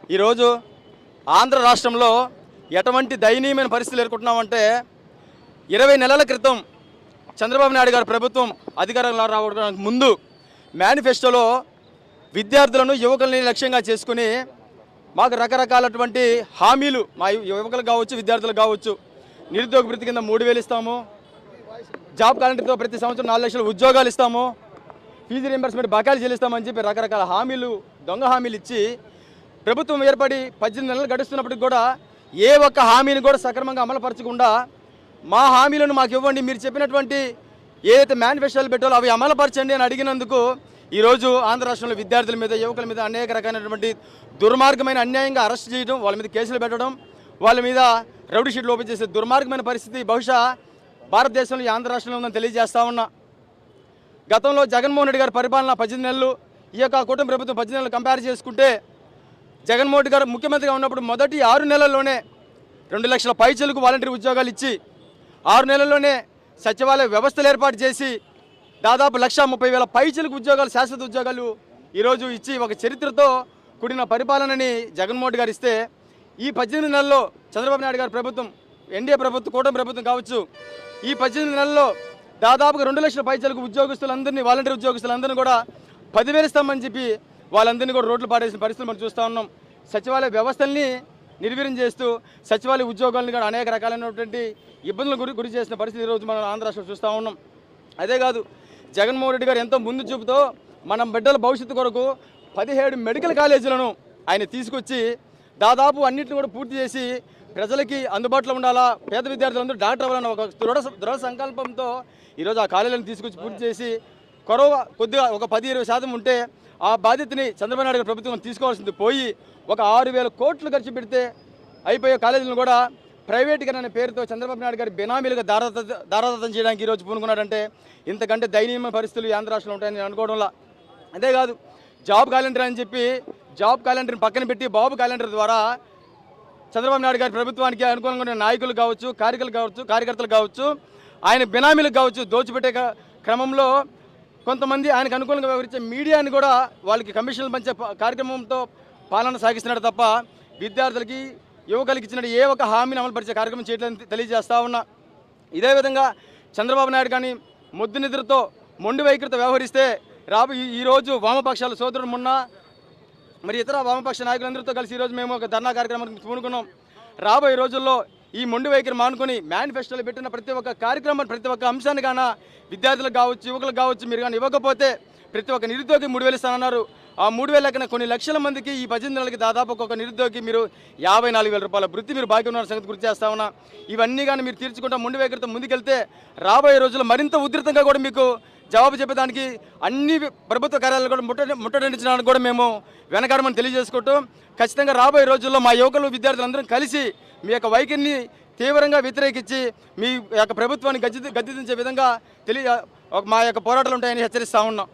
ఈరోజు ఆంధ్ర రాష్ట్రంలో ఎటువంటి దయనీయమైన పరిస్థితులు ఎదుర్కొంటున్నామంటే 20 నెలల క్రితం చంద్రబాబు నాయుడు గారి ప్రభుత్వం అధికారంలో రావడానికి ముందు మేనిఫెస్టోలో విద్యార్థులను యువకులని లక్ష్యంగా చేసుకుని మాకు రకరకాలటువంటి హామీలు మా యువకులు కావచ్చు విద్యార్థులకు కావచ్చు నిరుద్యోగ వృత్తి కింద 3,000 ఇస్తాము, జాబ్ క్యాలెండర్తో ప్రతి సంవత్సరం 4 లక్షల ఉద్యోగాలు ఇస్తాము, ఫీజు రీంబర్స్మెంట్ బకాయిలు చెల్లిస్తామని చెప్పి రకరకాల హామీలు దొంగ హామీలు ఇచ్చి ప్రభుత్వం ఏర్పడి 18 నెలలు గడుస్తున్నప్పటికి కూడా ఏ ఒక్క హామీని కూడా సక్రమంగా అమలుపరచకుండా మా హామీలను మాకు ఇవ్వండి, మీరు చెప్పినటువంటి ఏదైతే మేనిఫెస్టోలు పెట్టాలో అవి అమలుపరచండి అని అడిగినందుకు ఈరోజు ఆంధ్ర రాష్ట్రంలో విద్యార్థుల మీద యువకుల మీద అనేక రకాలైనటువంటి దుర్మార్గమైన అన్యాయంగా అరెస్ట్ చేయడం, వాళ్ళ మీద కేసులు పెట్టడం, వాళ్ళ మీద రౌడీ షీట్లు ఓపెన్ చేసే దుర్మార్గమైన పరిస్థితి బహుశా భారతదేశంలో ఈ ఆంధ్ర రాష్ట్రంలో ఉందని తెలియజేస్తా ఉన్నా. గతంలో జగన్మోహన్ రెడ్డి గారి పరిపాలన 18 నెలలు, ఈ యొక్క కూటమి ప్రభుత్వం 18 నెలలు కంపేర్ చేసుకుంటే జగన్మోహన్ రెడ్డి గారు ముఖ్యమంత్రిగా ఉన్నప్పుడు మొదటి 6 నెలల్లోనే 2 లక్షల పైచలకు వాలంటీర్ ఉద్యోగాలు ఇచ్చి 6 నెలల్లోనే సచివాలయ వ్యవస్థలు ఏర్పాటు చేసి దాదాపు 1,30,000 పైచలకు ఉద్యోగాలు, శాశ్వత ఉద్యోగాలు ఈరోజు ఇచ్చి ఒక చరిత్రతో కూడిన పరిపాలనని జగన్మోహన్ రెడ్డి గారు ఇస్తే ఈ 18 నెలల్లో చంద్రబాబు నాయుడు గారి ప్రభుత్వం, ఎన్డీఏ ప్రభుత్వం, కూటమి ప్రభుత్వం కావచ్చు, ఈ 18 నెలల్లో దాదాపుగా 2 లక్షల పైచలకు ఉద్యోగస్తులందరినీ, వాలంటీర్ ఉద్యోగస్తులందరినీ కూడా 10,000 ఇస్తామని చెప్పి వాళ్ళందరినీ కూడా రోడ్లు పాడేసిన పరిస్థితులు మనం చూస్తూ ఉన్నాం. సచివాలయ వ్యవస్థల్ని నిర్వీర్యం చేస్తూ సచివాలయ ఉద్యోగాలను కూడా అనేక రకాలైనటువంటి ఇబ్బందులకు గురి చేసిన పరిస్థితి ఈరోజు మనం ఆంధ్ర రాష్ట్రంలో చూస్తూ ఉన్నాం. అదే కాదు, జగన్మోహన్ రెడ్డి గారు ఎంతో ముందు చూపుతో మన బిడ్డల భవిష్యత్తు కొరకు 17 మెడికల్ కాలేజీలను ఆయన తీసుకొచ్చి దాదాపు అన్నింటిని కూడా పూర్తి చేసి ప్రజలకి అందుబాటులో ఉండాలా, పేద విద్యార్థులందరూ డాక్టర్ అవ్వాలన్న ఒక దృఢ సంకల్పంతో ఈరోజు ఆ కాలేజీలను తీసుకొచ్చి పూర్తి చేసి కొద్దిగా ఒక 10-20% ఉంటే ఆ బాధ్యతని చంద్రబాబు నాయుడు గారి ప్రభుత్వం తీసుకోవాల్సింది పోయి ఒక 6,000 కోట్లు ఖర్చు పెడితే అయిపోయే కాలేజీలను కూడా ప్రైవేటీకరణ అనే పేరుతో చంద్రబాబు నాయుడు గారి బెనామీలుగా దారాదత్తం చేయడానికి ఈరోజు పూనుకున్నాడంటే ఇంతకంటే దయనీయమైన పరిస్థితులు ఆంధ్ర రాష్ట్రంలో ఉంటాయని అనుకోవడంలా. అంతేకాదు, జాబ్ క్యాలెండర్ అని చెప్పి జాబ్ క్యాలెండర్ని పక్కన పెట్టి బాబు క్యాలెండర్ ద్వారా చంద్రబాబు నాయుడు గారి ప్రభుత్వానికి అనుకూలంగా ఉన్న నాయకులు కావచ్చు, కార్యకర్తలు కావచ్చు, ఆయన బెనామీలకు కావచ్చు దోచిపెట్టే క్రమంలో కొంతమంది ఆయనకు అనుకూలంగా వ్యవహరించే మీడియాని కూడా వాళ్ళకి కమిషన్లు పంచే కార్యక్రమంతో పాలన సాగిస్తున్నాడు తప్ప విద్యార్థులకి, యువకులకి ఇచ్చిన ఏ ఒక్క హామీని అమలుపరిచే కార్యక్రమం చేయట్లేదని తెలియజేస్తా ఉన్నా. ఇదే విధంగా చంద్రబాబు నాయుడు కానీ మొద్దు నిద్రతో, మొండి వైఖరితో వ్యవహరిస్తే ఈరోజు వామపక్షాల సోదరుడు మొన్న మరి ఇతర వామపక్ష నాయకులందరితో కలిసి ఈరోజు మేము ఒక ధర్నా కార్యక్రమానికి పూనుకున్నాం. రాబోయే రోజుల్లో ఈ మొండి వైఖరి మానుకొని మేనిఫెస్టోలో పెట్టిన ప్రతి ఒక్క కార్యక్రమం, ప్రతి ఒక్క అంశాన్ని కానీ విద్యార్థులకు కావచ్చు, యువకులకు కావచ్చు మీరు కానీ ఇవ్వకపోతే ప్రతి ఒక్క నిరుద్యోగి 3,000 ఇస్తానన్నారు. ఆ 3,000 కన్నా కొన్ని లక్షల మందికి ఈ 18 నెలలకి దాదాపు ఒక్కొక్క నిరుద్యోగి మీరు 54,000 రూపాయల వృత్తి మీరు బాకీ ఉన్న సంగతి గుర్తు చేస్తా ఉన్నా. ఇవన్నీ కానీ మీరు తీర్చుకుంటా మొండి వైఖరితో ముందుకెళ్తే రాబోయే రోజుల్లో మరింత ఉధృతంగా కూడా మీకు జవాబు చెప్పేదానికి అన్ని ప్రభుత్వ కార్యాలయాలు కూడా ముట్టడించడానికి కూడా మేము వెనకాడమని తెలియజేసుకుంటూ ఖచ్చితంగా రాబోయే రోజుల్లో మా యువకులు విద్యార్థులందరం కలిసి మీ యొక్క వైఖరిని తీవ్రంగా వ్యతిరేకించి మీ యొక్క ప్రభుత్వాన్ని గద్దెదించే విధంగా మా యొక్క పోరాటాలు ఉంటాయని హెచ్చరిస్తూ ఉన్నాం.